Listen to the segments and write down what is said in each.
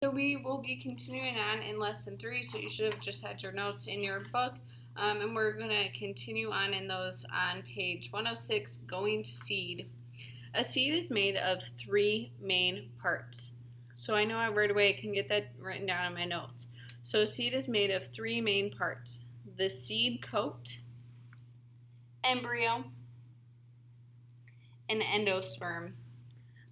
So we will be continuing on in lesson 3, so you should have just had your notes in your book. And we're going to continue on in those on page 106, going to seed. A seed is made of 3 main parts. So I know right away I can get that written down in my notes. So a seed is made of 3 main parts: the seed coat, embryo, and endosperm.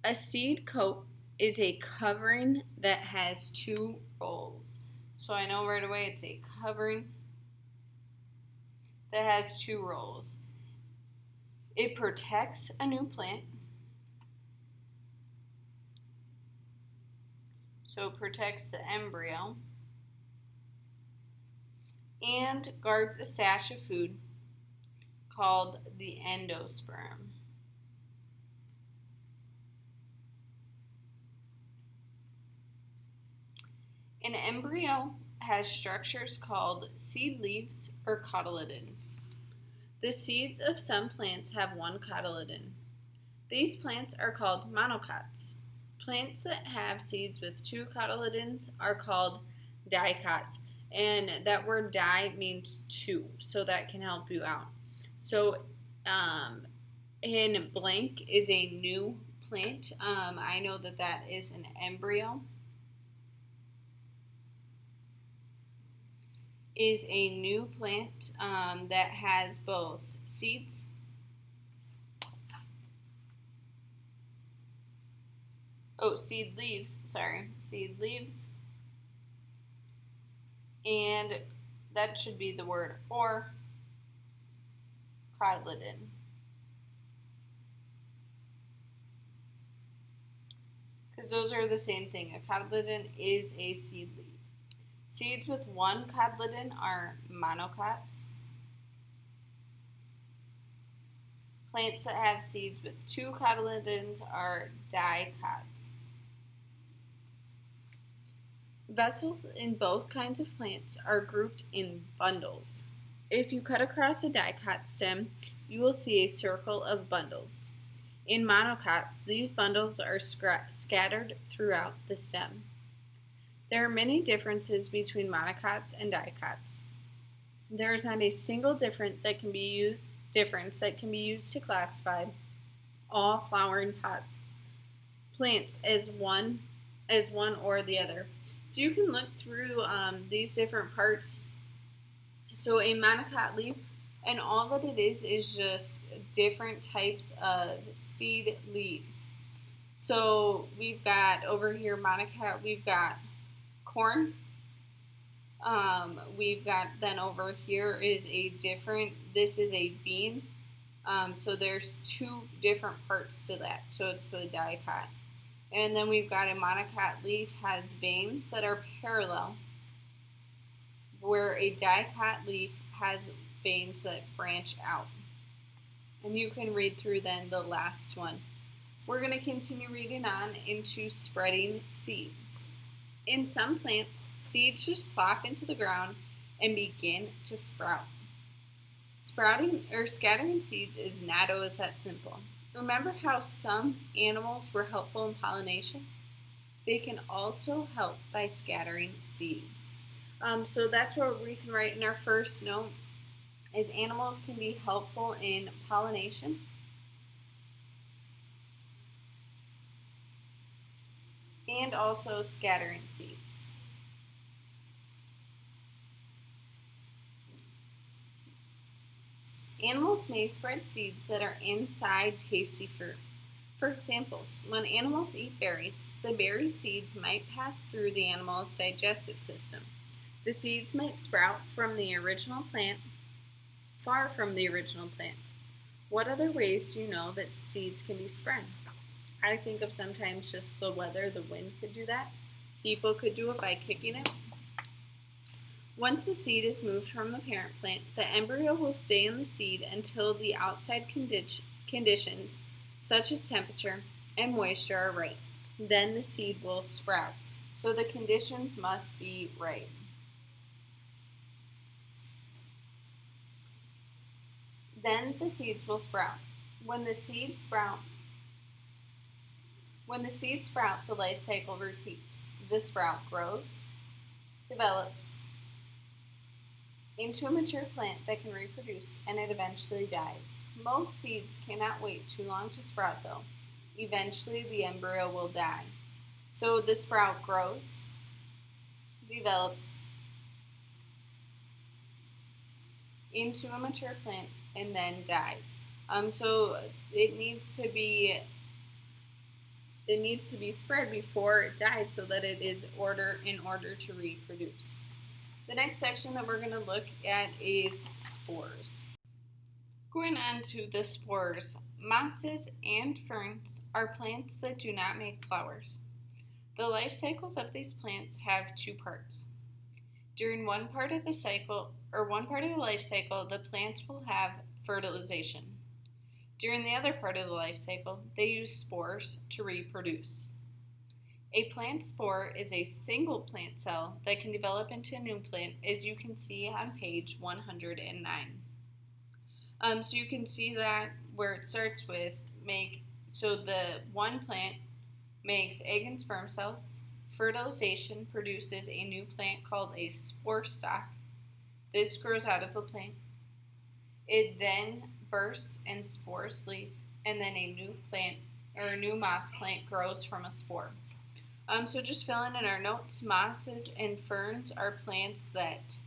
A seed coat is a covering that has 2 roles. So I know right away it's a covering that has 2 roles. It protects a new plant. So it protects the embryo and guards a stash of food called the endosperm. An embryo has structures called seed leaves or cotyledons. The seeds of some plants have 1 cotyledon. These plants are called monocots. Plants that have seeds with 2 cotyledons are called dicots. And that word di means 2, so that can help you out. So in blank is a new plant. I know that is an embryo. Is a new plant that has both seeds seed leaves, and that should be the word or cotyledon. Because those are the same thing. A cotyledon is a seed leaf. Seeds with 1 cotyledon are monocots. Plants that have seeds with 2 cotyledons are dicots. Vessels in both kinds of plants are grouped in bundles. If you cut across a dicot stem, you will see a circle of bundles. In monocots, these bundles are scattered throughout the stem. There are many differences between monocots and dicots. There is not a single difference that can be used to classify all flowering plants as one or the other. So you can look through these different parts. So a monocot leaf, and all that it is just different types of seed leaves. So we've got over here monocot, we've got corn. We've got then over here is this is a bean. So there's 2 different parts to that. So it's the dicot. And then we've got a monocot leaf has veins that are parallel, where a dicot leaf has veins that branch out. And you can read through then the last one. We're going to continue reading on into spreading seeds. In some plants, seeds just plop into the ground and begin to sprout. Sprouting or scattering seeds is not always that simple. Remember how some animals were helpful in pollination? They can also help by scattering seeds. So that's what we can write in our first note, is animals can be helpful in pollination. And also scattering seeds. Animals may spread seeds that are inside tasty fruit. For examples, when animals eat berries, the berry seeds might pass through the animal's digestive system. The seeds might sprout from the original plant, far from the original plant. What other ways do you know that seeds can be spread? I think of sometimes just the weather, the wind could do that. People could do it by kicking it. Once the seed is moved from the parent plant, the embryo will stay in the seed until the outside conditions, such as temperature and moisture, are right. Then the seed will sprout. So the conditions must be right. Then the seeds will sprout. When the seeds sprout, the life cycle repeats. the sprout grows, develops into a mature plant that can reproduce, and it eventually dies. Most seeds cannot wait too long to sprout, though. Eventually, the embryo will die. So the sprout grows, develops into a mature plant, and then dies. So it needs to be spread before it dies, so that it is in order to reproduce. The next section that we're going to look at is spores. Going on to the spores, mosses and ferns are plants that do not make flowers. The life cycles of these plants have two parts. During one part of the life cycle, the plants will have fertilization. During the other part of the life cycle, they use spores to reproduce. A plant spore is a single plant cell that can develop into a new plant, as you can see on page 109. So you can see that where it starts with the one plant makes egg and sperm cells. Fertilization produces a new plant called a spore stalk. This grows out of the plant. It then bursts and spores leaf, and then a new plant or a new moss plant grows from a spore. So just filling in our notes, mosses and ferns are plants that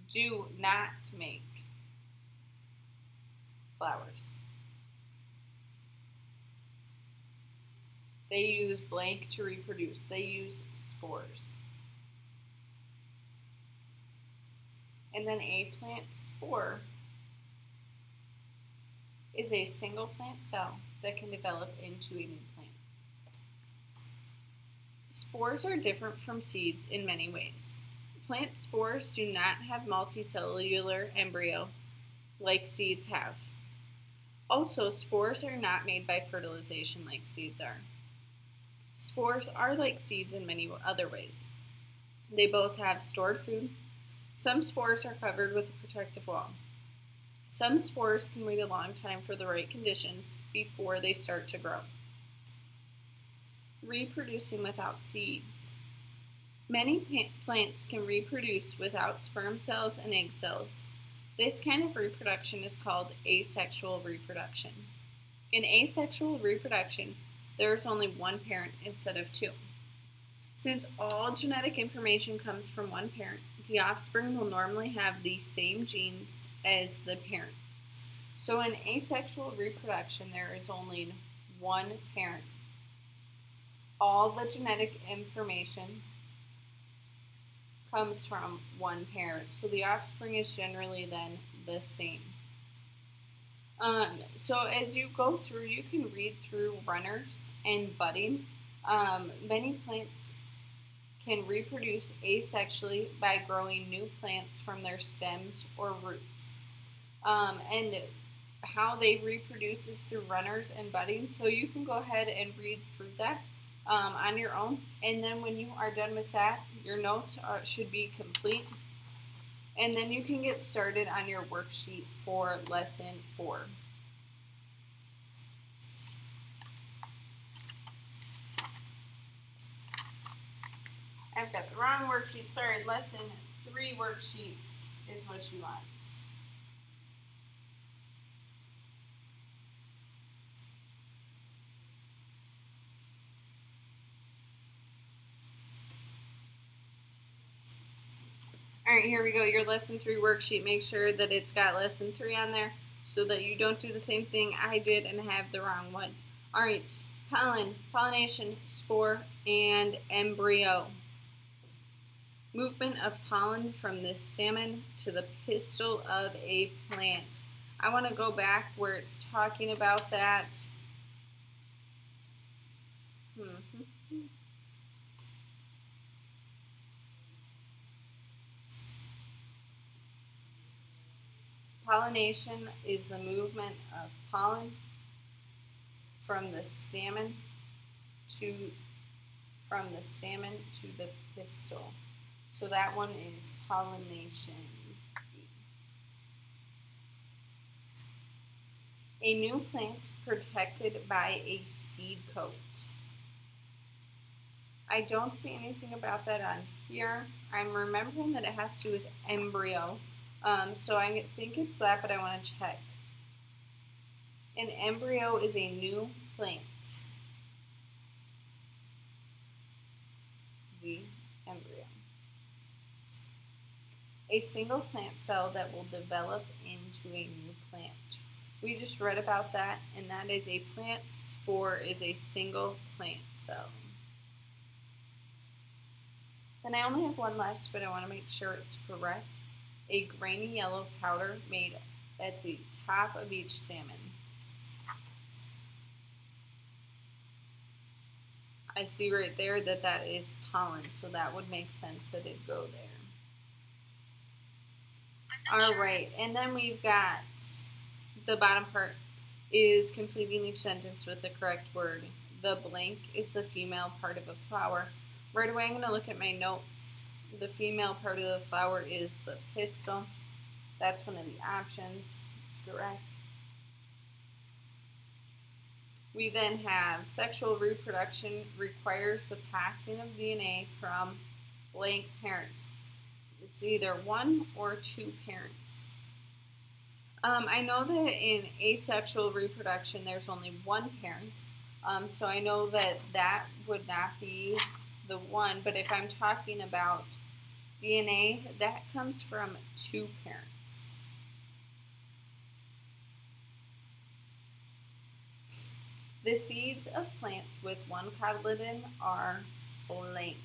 do not make flowers. They use blank to reproduce. They use spores. And then a plant spore is a single plant cell that can develop into a new plant. Spores are different from seeds in many ways. Plant spores do not have multicellular embryo like seeds have. Also, spores are not made by fertilization like seeds are. Spores are like seeds in many other ways. They both have stored food. Some spores are covered with a protective wall. Some spores can wait a long time for the right conditions before they start to grow. Reproducing without seeds. Many plants can reproduce without sperm cells and egg cells. This kind of reproduction is called asexual reproduction. In asexual reproduction, there is only one parent instead of two. Since all genetic information comes from one parent, the offspring will normally have the same genes as the parent. So in asexual reproduction, there is only one parent. All the genetic information comes from one parent, so the offspring is generally then the same. So as you go through, you can read through runners and budding. Many plants can reproduce asexually by growing new plants from their stems or roots. And how they reproduce is through runners and budding, so you can go ahead and read through that on your own. And then when you are done with that, your notes should be complete. And then you can get started on your worksheet for lesson 4. I've got the wrong worksheet. Sorry, lesson 3 worksheet is what you want. All right, here we go. Your lesson 3 worksheet. Make sure that it's got lesson 3 on there so that you don't do the same thing I did and have the wrong one. All right, pollen, pollination, spore, and embryo. Movement of pollen from the stamen to the pistil of a plant. I want to go back where it's talking about that. Pollination is the movement of pollen from the stamen to the pistil. So that one is pollination. A new plant protected by a seed coat. I don't see anything about that on here. I'm remembering that it has to do with embryo. So I think it's that, but I want to check. An embryo is a new plant. D, embryo. A single plant cell that will develop into a new plant. We just read about that, and that is a plant spore is a single plant cell. Then I only have one left, but I want to make sure it's correct. A grainy yellow powder made at the top of each salmon. I see right there that that is pollen, so that would make sense that it'd go there. All right, and then we've got the bottom part is completing each sentence with the correct word. The blank is the female part of a flower. Right away, I'm going to look at my notes. The female part of the flower is the pistil. That's one of the options. It's correct. We then have sexual reproduction requires the passing of DNA from blank parents. It's either one or two parents. I know that in asexual reproduction, there's only one parent. So I know that that would not be the one, but if I'm talking about DNA, that comes from two parents. The seeds of plants with one cotyledon are blank.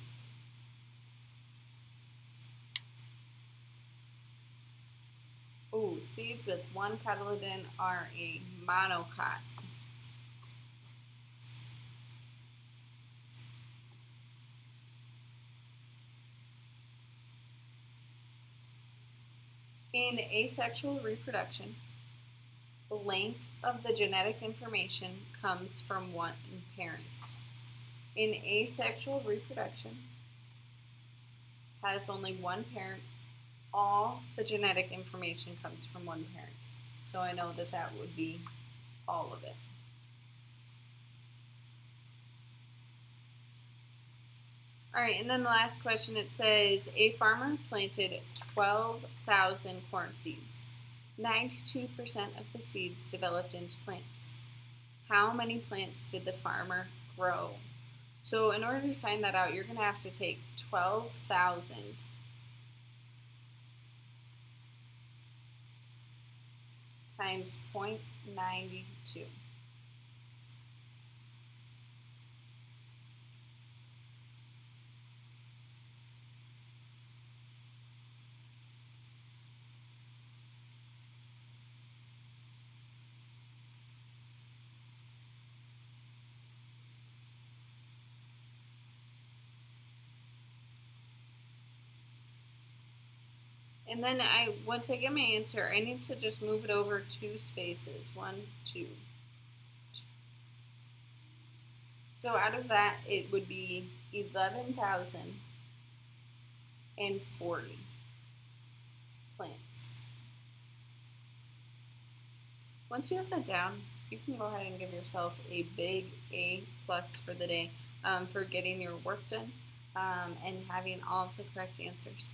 Oh, seeds with one cotyledon are a monocot. In asexual reproduction, blank of the genetic information comes from one parent. In asexual reproduction, has only one parent. All the genetic information comes from one parent. So I know that that would be all of it. All right, and then the last question, it says, a farmer planted 12,000 corn seeds. 92% of the seeds developed into plants. How many plants did the farmer grow? So in order to find that out, you're going to have to take 12,000 times 0.92. And then once I get my answer, I need to just move it over 2 spaces. 1, 2. So out of that, it would be 11,040 plants. Once you have that down, you can go ahead and give yourself a big A+ for the day for getting your work done and having all of the correct answers.